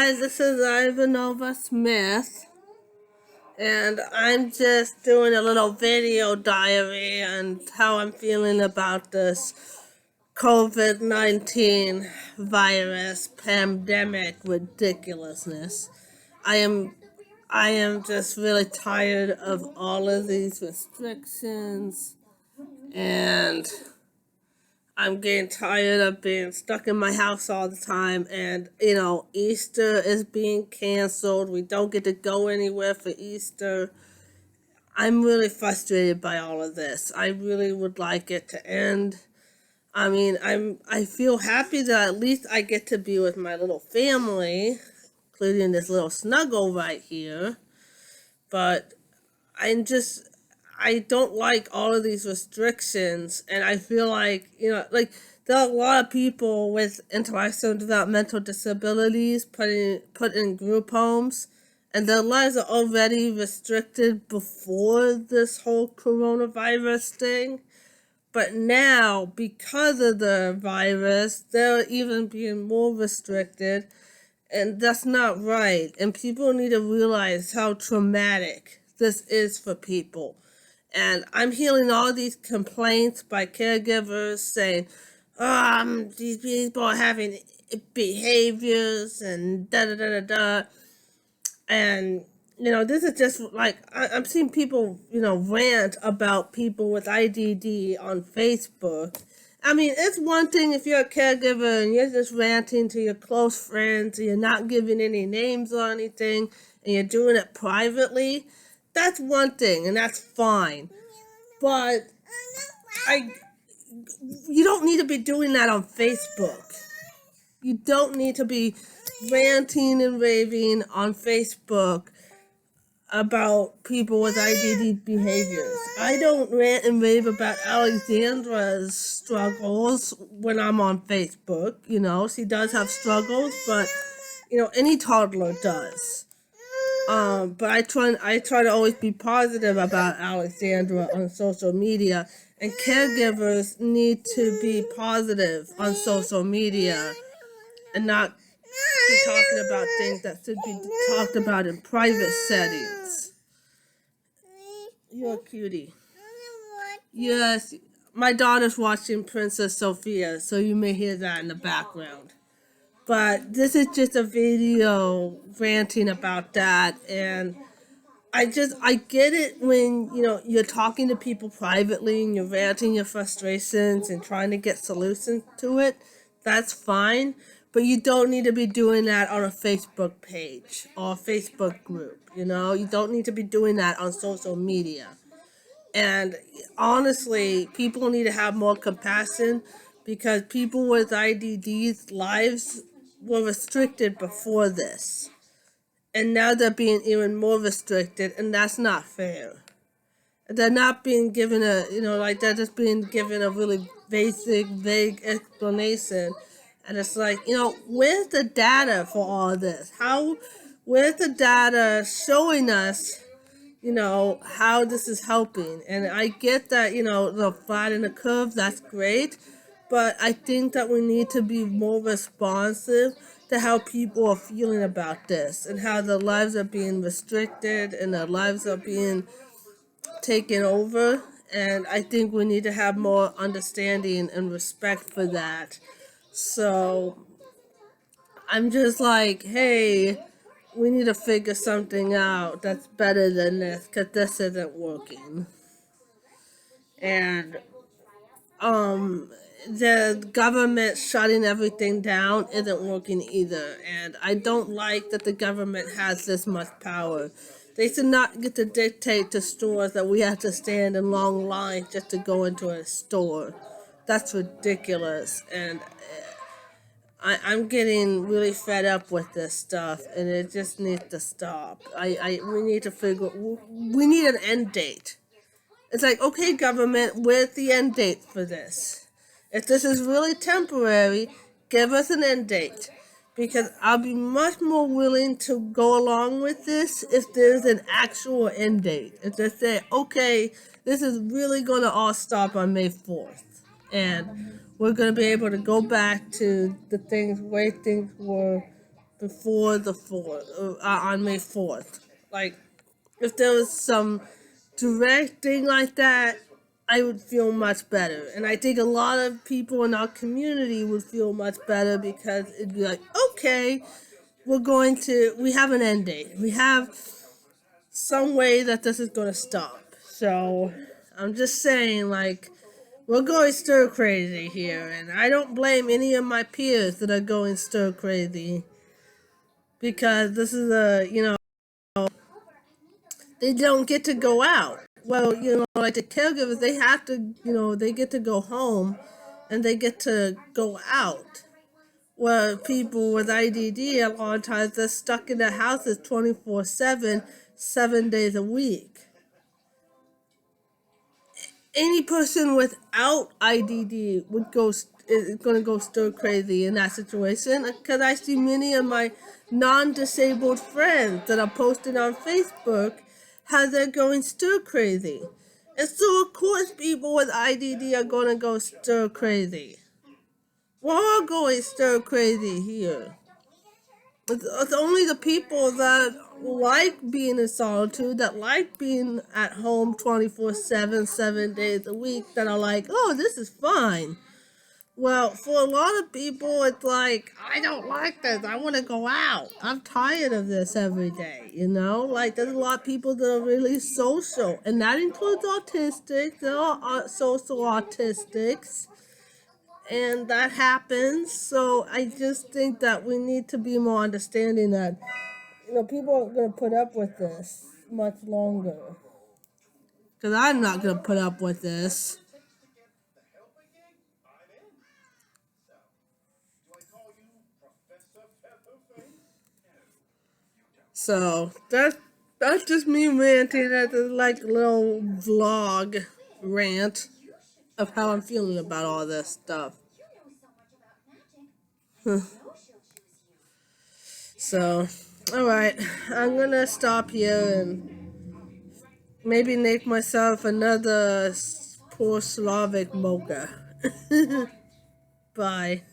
guys, this is Ivanova Smith, and I'm just doing a little video diary on how I'm feeling about this COVID-19 virus pandemic ridiculousness. I am I am just really tired of all of these restrictions, and I'm getting tired of being stuck in my house all the time. And, Easter is being canceled. We don't get to go anywhere for Easter. I'm really frustrated by all of this. I really would like it to end. I feel happy that at least I get to be with my little family, including this little snuggle right here. But I'm just I don't like all of these restrictions, and I feel like, there are a lot of people with intellectual and developmental disabilities put in group homes, and their lives are already restricted before this whole coronavirus thing. But now, because of the virus, they're even being more restricted, and that's not right. And people need to realize how traumatic this is for people. And I'm hearing all these complaints by caregivers saying, these people are having behaviors and da da da da da. And, this is just like, I'm seeing people, rant about people with IDD on Facebook. It's one thing if you're a caregiver and you're just ranting to your close friends and you're not giving any names or anything and you're doing it privately. That's one thing, and that's fine. But you don't need to be doing that on Facebook. You don't need to be ranting and raving on Facebook about people with IDD behaviors. I don't rant and rave about Alexandra's struggles when I'm on Facebook. She does have struggles, but any toddler does. But I try to always be positive about Alexandra on social media, and caregivers need to be positive on social media and not be talking about things that should be talked about in private settings. You're a cutie. Yes, my daughter's watching Princess Sophia, so you may hear that in the background. But this is just a video ranting about that, and I get it when, you're talking to people privately and you're ranting your frustrations and trying to get solutions to it. That's fine, but you don't need to be doing that on a Facebook page or a Facebook group, You don't need to be doing that on social media. And honestly, people need to have more compassion, because people with IDD's lives were restricted before this. And now they're being even more restricted, and that's not fair. They're not being given they're just being given a really basic, vague explanation. And it's like, where's the data for all this? Where's the data showing us, how this is helping? And I get that, the flattening the curve, that's great. But I think that we need to be more responsive to how people are feeling about this and how their lives are being restricted and their lives are being taken over. And I think we need to have more understanding and respect for that. So I'm just like, hey, we need to figure something out that's better than this, because this isn't working. And the government shutting everything down isn't working either. And I don't like that the government has this much power. They should not get to dictate to stores that we have to stand in long lines just to go into a store. That's ridiculous. And I'm getting really fed up with this stuff, and it just needs to stop. We need to we need an end date. It's like, okay, government, where's the end date for this? If this is really temporary, give us an end date. Because I'll be much more willing to go along with this if there's an actual end date. If they say, okay, this is really going to all stop on May 4th. And we're going to be able to go back to the way things were before the 4th, on May 4th. Like, if there was some direct thing like that, I would feel much better. And I think a lot of people in our community would feel much better because it'd be like, okay, we have an end date. We have some way that this is going to stop. So I'm just saying, like, we're going stir crazy here. And I don't blame any of my peers that are going stir crazy because this is they don't get to go out. Well, like the caregivers, they have to, they get to go home and they get to go out. Well, people with IDD, a lot of times they're stuck in their houses 24/7, 7 days a week. Any person without IDD is going to go stir crazy in that situation because I see many of my non-disabled friends that are posted on Facebook how they're going stir crazy. And so, of course, people with IDD are going to go stir crazy. We're all going stir crazy here. It's only the people that like being in solitude, that like being at home 24/7, 7 days a week, that are like, oh, this is fine. Well, for a lot of people, it's like, I don't like this. I want to go out. I'm tired of this every day, Like, there's a lot of people that are really social, and that includes autistics. There are social autistics, and that happens. So I just think that we need to be more understanding that, people aren't going to put up with this much longer. Because I'm not going to put up with this. So that's just me ranting. That's like a little vlog rant of how I'm feeling about all this stuff. So, alright, I'm gonna stop here and maybe make myself another poor Slavic mocha. Bye.